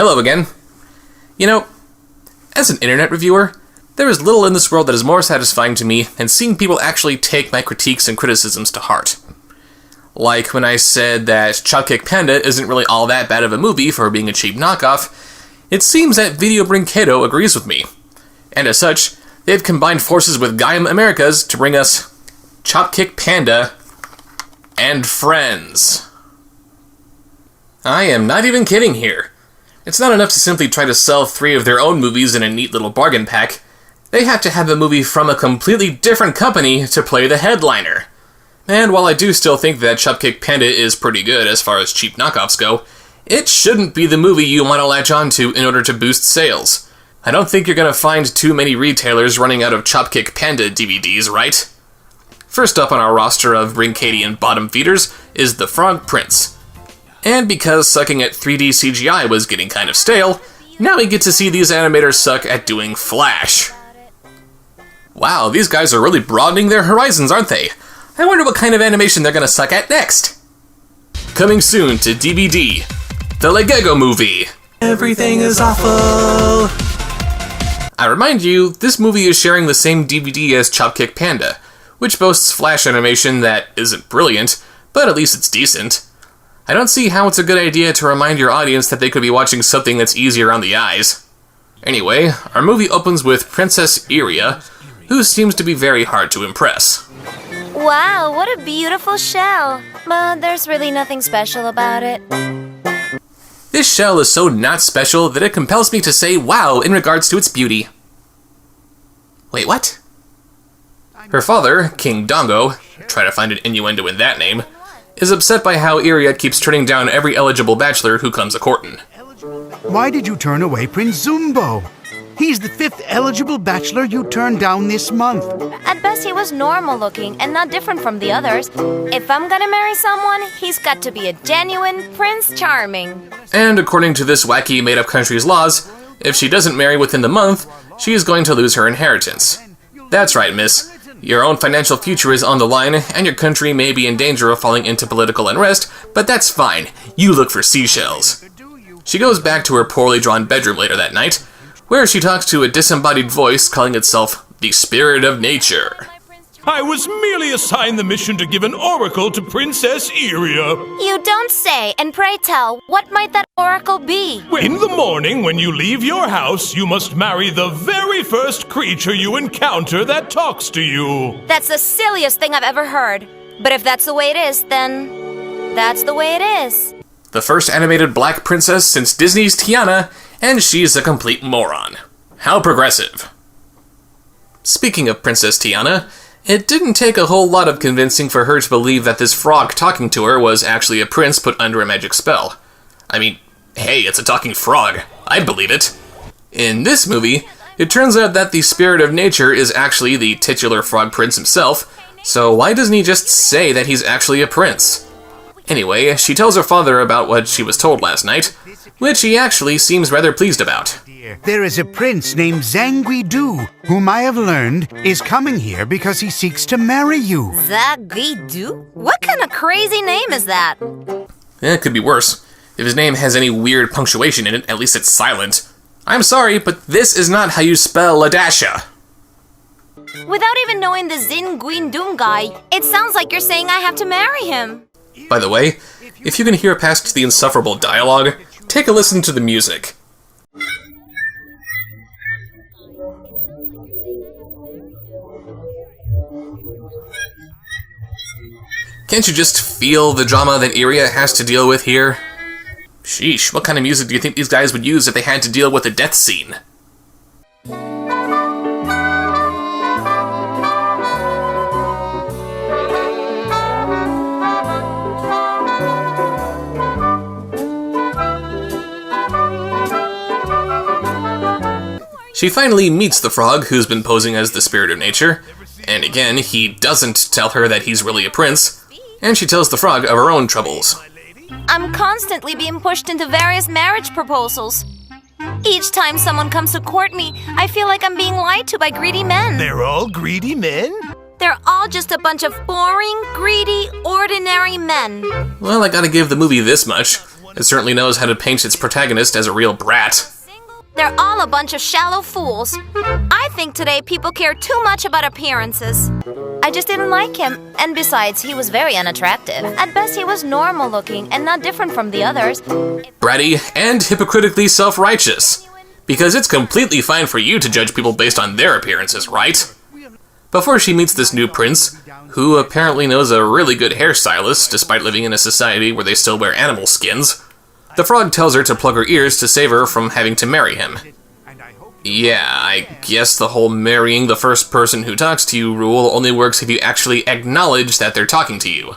Hello again. You know, as an internet reviewer, there is little in this world that is more satisfying to me than seeing people actually take my critiques and criticisms to heart. Like when I said that Chopkick Panda isn't really all that bad of a movie for being a cheap knockoff, it seems that Video Brinquedo agrees with me. And as such, they've combined forces with Gaim Americas to bring us Chopkick Panda and Friends. I am not even kidding here. It's not enough to simply try to sell 3 of their own movies in a neat little bargain pack. They have to have a movie from a completely different company to play the headliner. And while I do still think that Chopkick Panda is pretty good as far as cheap knockoffs go, it shouldn't be the movie you want to latch onto in order to boost sales. I don't think you're going to find too many retailers running out of Chopkick Panda DVDs, right? First up on our roster of Brincadian bottom feeders is The Frog Prince. And because sucking at 3D CGI was getting kind of stale, now we get to see these animators suck at doing Flash. Wow, these guys are really broadening their horizons, aren't they? I wonder what kind of animation they're gonna suck at next. Coming soon to DVD, The Lego Movie. Everything is awful. I remind you, this movie is sharing the same DVD as Chopkick Panda, which boasts Flash animation that isn't brilliant, but at least it's decent. I don't see how it's a good idea to remind your audience that they could be watching something that's easier on the eyes. Anyway, our movie opens with Princess Iria, who seems to be very hard to impress. Wow, what a beautiful shell. But there's really nothing special about it. This shell is so not special that it compels me to say wow in regards to its beauty. Wait, what? Her father, King Dongo, try to find an innuendo in that name, is upset by how Iria keeps turning down every eligible bachelor who comes a-courtin'. Why did you turn away Prince Zumbo? He's the 5th eligible bachelor you turned down this month. At best, he was normal looking and not different from the others. If I'm gonna marry someone, he's got to be a genuine Prince Charming. And according to this wacky made-up country's laws, if she doesn't marry within the month, she is going to lose her inheritance. That's right, miss. Your own financial future is on the line, and your country may be in danger of falling into political unrest, but that's fine. You look for seashells. She goes back to her poorly drawn bedroom later that night, where she talks to a disembodied voice calling itself the Spirit of Nature. I was merely assigned the mission to give an oracle to Princess Iria. You don't say, and pray tell, what might that oracle be? In the morning, when you leave your house, you must marry the very first creature you encounter that talks to you. That's the silliest thing I've ever heard. But if that's the way it is, then that's the way it is. The first animated black princess since Disney's Tiana, and she's a complete moron. How progressive. Speaking of Princess Tiana, it didn't take a whole lot of convincing for her to believe that this frog talking to her was actually a prince put under a magic spell. I mean, hey, it's a talking frog. I'd believe it. In this movie, it turns out that the Spirit of Nature is actually the titular frog prince himself, so why doesn't he just say that he's actually a prince? Anyway, she tells her father about what she was told last night, which he actually seems rather pleased about. There is a prince named Zangui-Do, whom I have learned is coming here because he seeks to marry you. Zangui-Do? What kind of crazy name is that? It could be worse. If his name has any weird punctuation in it, at least it's silent. I'm sorry, but this is not how you spell Ladasha. Without even knowing the Zin-Guin-Dum guy, it sounds like you're saying I have to marry him. By the way, if you can hear past the insufferable dialogue, take a listen to the music. Can't you just feel the drama that Iria has to deal with here? Sheesh, what kind of music do you think these guys would use if they had to deal with a death scene? She finally meets the frog who's been posing as the Spirit of Nature, and again, he doesn't tell her that he's really a prince, and she tells the frog of her own troubles. I'm constantly being pushed into various marriage proposals. Each time someone comes to court me, I feel like I'm being lied to by greedy men. They're all greedy men? They're all just a bunch of boring, greedy, ordinary men. Well, I gotta give the movie this much. It certainly knows how to paint its protagonist as a real brat. They're all a bunch of shallow fools. I think today people care too much about appearances. I just didn't like him, and besides, he was very unattractive. At best, he was normal looking and not different from the others. Bratty and hypocritically self-righteous. Because it's completely fine for you to judge people based on their appearances, right? Before she meets this new prince, who apparently knows a really good hairstylist despite living in a society where they still wear animal skins, the frog tells her to plug her ears to save her from having to marry him. Yeah, I guess the whole marrying the first person who talks to you rule only works if you actually acknowledge that they're talking to you.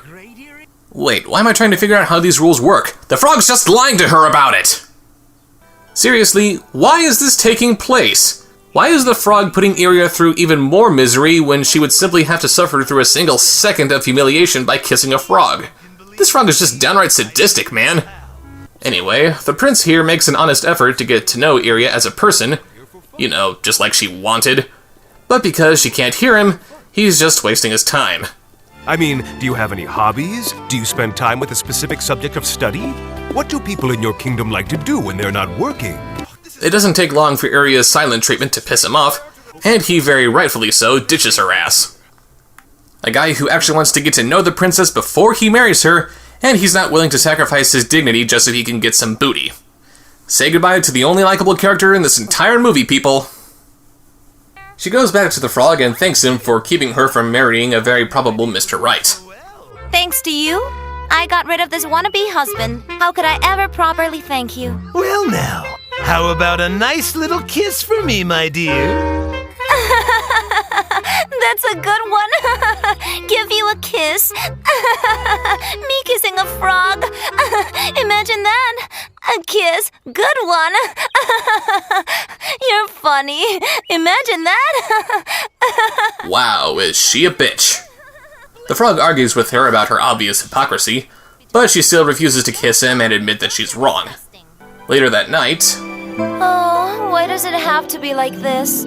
Wait, why am I trying to figure out how these rules work? The frog's just lying to her about it! Seriously, why is this taking place? Why is the frog putting Iria through even more misery when she would simply have to suffer through a single second of humiliation by kissing a frog? This frog is just downright sadistic, man. Anyway, the prince here makes an honest effort to get to know Iria as a person, you know, just like she wanted. But because she can't hear him, he's just wasting his time. I mean, do you have any hobbies? Do you spend time with a specific subject of study? What do people in your kingdom like to do when they're not working? It doesn't take long for Iria's silent treatment to piss him off, and he very rightfully so ditches her ass. A guy who actually wants to get to know the princess before he marries her, and he's not willing to sacrifice his dignity just so he can get some booty. Say goodbye to the only likable character in this entire movie, people. She goes back to the frog and thanks him for keeping her from marrying a very probable Mr. Right. Thanks to you, I got rid of this wannabe husband. How could I ever properly thank you? Well now, how about a nice little kiss for me, my dear? That's a good one. Give you a kiss. Me kissing a frog. Imagine that. A kiss. Good one. You're funny. Imagine that. Wow, is she a bitch. The frog argues with her about her obvious hypocrisy, but she still refuses to kiss him and admit that she's wrong. Later that night... Oh, why does it have to be like this?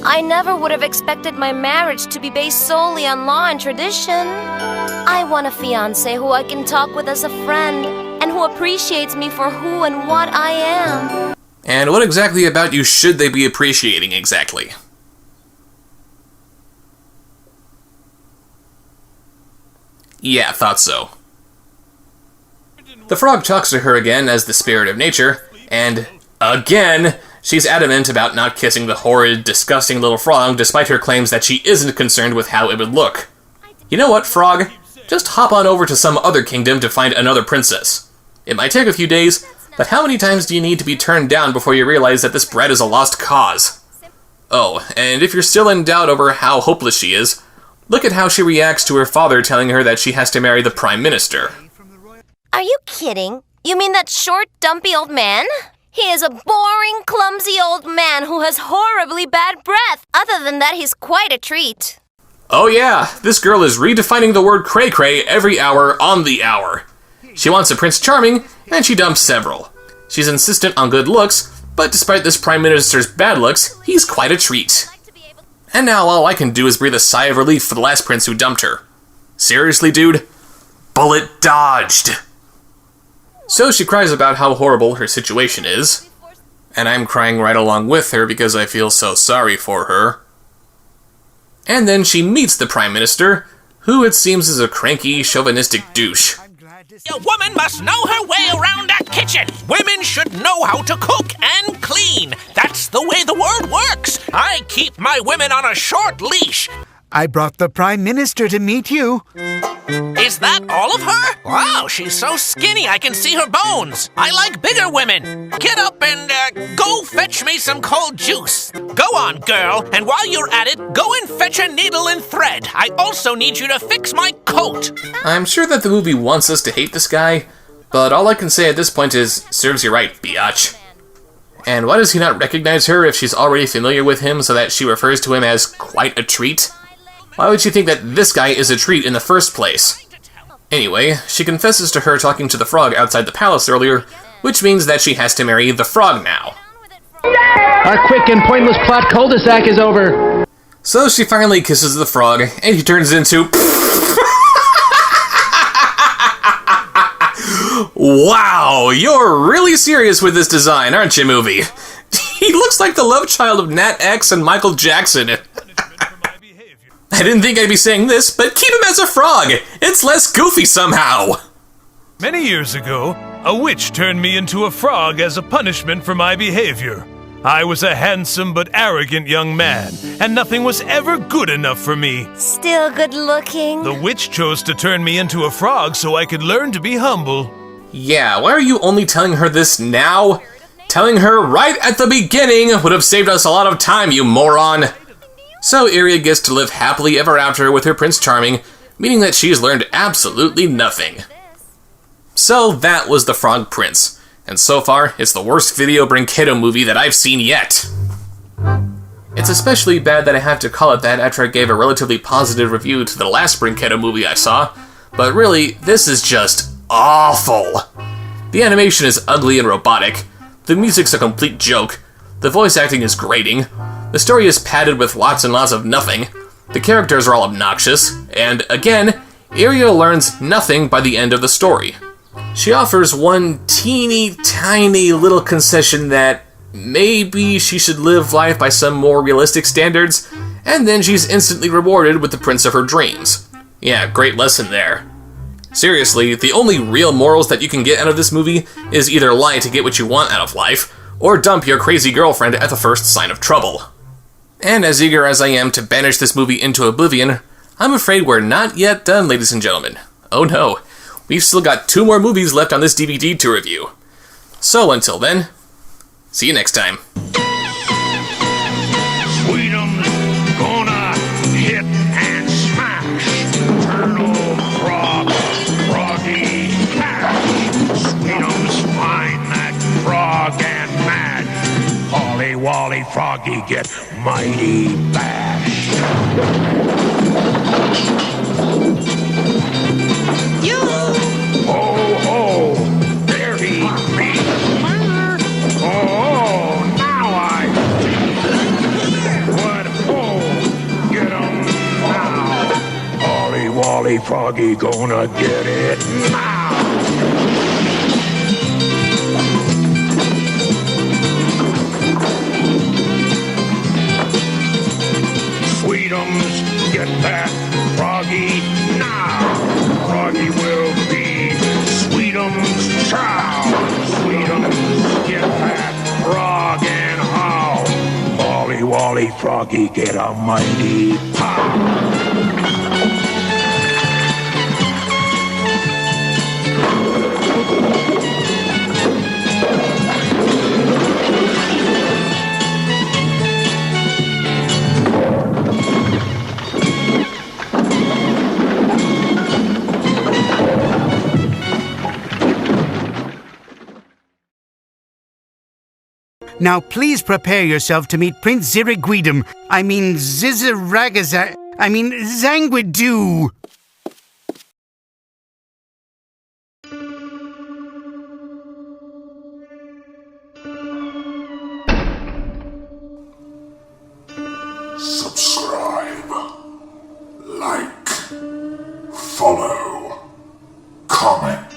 I never would have expected my marriage to be based solely on law and tradition. I want a fiancé who I can talk with as a friend, and who appreciates me for who and what I am. And what exactly about you should they be appreciating exactly? Yeah, thought so. The frog talks to her again as the spirit of nature, and again, she's adamant about not kissing the horrid, disgusting little frog despite her claims that she isn't concerned with how it would look. You know what, frog? Just hop on over to some other kingdom to find another princess. It might take a few days, but how many times do you need to be turned down before you realize that this brat is a lost cause? Oh, and if you're still in doubt over how hopeless she is, look at how she reacts to her father telling her that she has to marry the Prime Minister. Are you kidding? You mean that short, dumpy old man? He is a boring, clumsy old man who has horribly bad breath. Other than that, he's quite a treat. Oh yeah, this girl is redefining the word cray-cray every hour on the hour. She wants a Prince Charming, and she dumps several. She's insistent on good looks, but despite this Prime Minister's bad looks, he's quite a treat. And now all I can do is breathe a sigh of relief for the last prince who dumped her. Seriously, dude? Bullet dodged! So she cries about how horrible her situation is, and I'm crying right along with her because I feel so sorry for her. And then she meets the Prime Minister, who it seems is a cranky, chauvinistic douche. A woman must know her way around a kitchen. Women should know how to cook and clean. That's the way the world works. I keep my women on a short leash. I brought the Prime Minister to meet you. Is that all of her? Wow, she's so skinny I can see her bones. I like bigger women. Get up and go fetch me some cold juice. Go on, girl, and while you're at it, go and fetch a needle and thread. I also need you to fix my coat. I'm sure that the movie wants us to hate this guy, but all I can say at this point is, serves you right, biatch. And why does he not recognize her if she's already familiar with him so that she refers to him as quite a treat? Why would she think that this guy is a treat in the first place? Anyway, she confesses to her talking to the frog outside the palace earlier, which means that she has to marry the frog now. Our quick and pointless plot cul-de-sac is over. So she finally kisses the frog, and he turns into... Wow, you're really serious with this design, aren't you, movie? He looks like the love child of Nat X and Michael Jackson. I didn't think I'd be saying this, but keep him as a frog. It's less goofy somehow. Many years ago, a witch turned me into a frog as a punishment for my behavior. I was a handsome but arrogant young man, and nothing was ever good enough for me. Still good looking. The witch chose to turn me into a frog so I could learn to be humble. Yeah, why are you only telling her this now? Telling her right at the beginning would have saved us a lot of time, you moron. So Iria gets to live happily ever after with her Prince Charming, meaning that she's learned absolutely nothing. So that was The Frog Prince, and so far, it's the worst video Brinquedo movie that I've seen yet. It's especially bad that I have to call it that after I gave a relatively positive review to the last Brinquedo movie I saw, but really, this is just awful. The animation is ugly and robotic, the music's a complete joke, the voice acting is grating, the story is padded with lots and lots of nothing, the characters are all obnoxious, and again, Iria learns nothing by the end of the story. She offers one teeny tiny little concession that maybe she should live life by some more realistic standards, and then she's instantly rewarded with the prince of her dreams. Yeah, great lesson there. Seriously, the only real morals that you can get out of this movie is either lie to get what you want out of life, or dump your crazy girlfriend at the first sign of trouble. And as eager as I am to banish this movie into oblivion, I'm afraid we're not yet done, ladies and gentlemen. Oh no, we've still got 2 more movies left on this DVD to review. So until then, see you next time. Sweetum's gonna hit and smash. Turtle frog, froggy cash. Sweetum's find that frog and mash. Polly Wally Froggy get mighty bash. You! Oh, oh, there he be. Oh, now I see. What, oh, get him now. Polly Wally Froggy gonna get it now. Sweetums, get that froggy now. Froggy will be Sweetums chow. Sweetums, get that frog and how. Polly Wally Froggy get a mighty pow. Now please prepare yourself to meet Prince Ziriguidum. Zanguidu. Subscribe, like, follow, comment.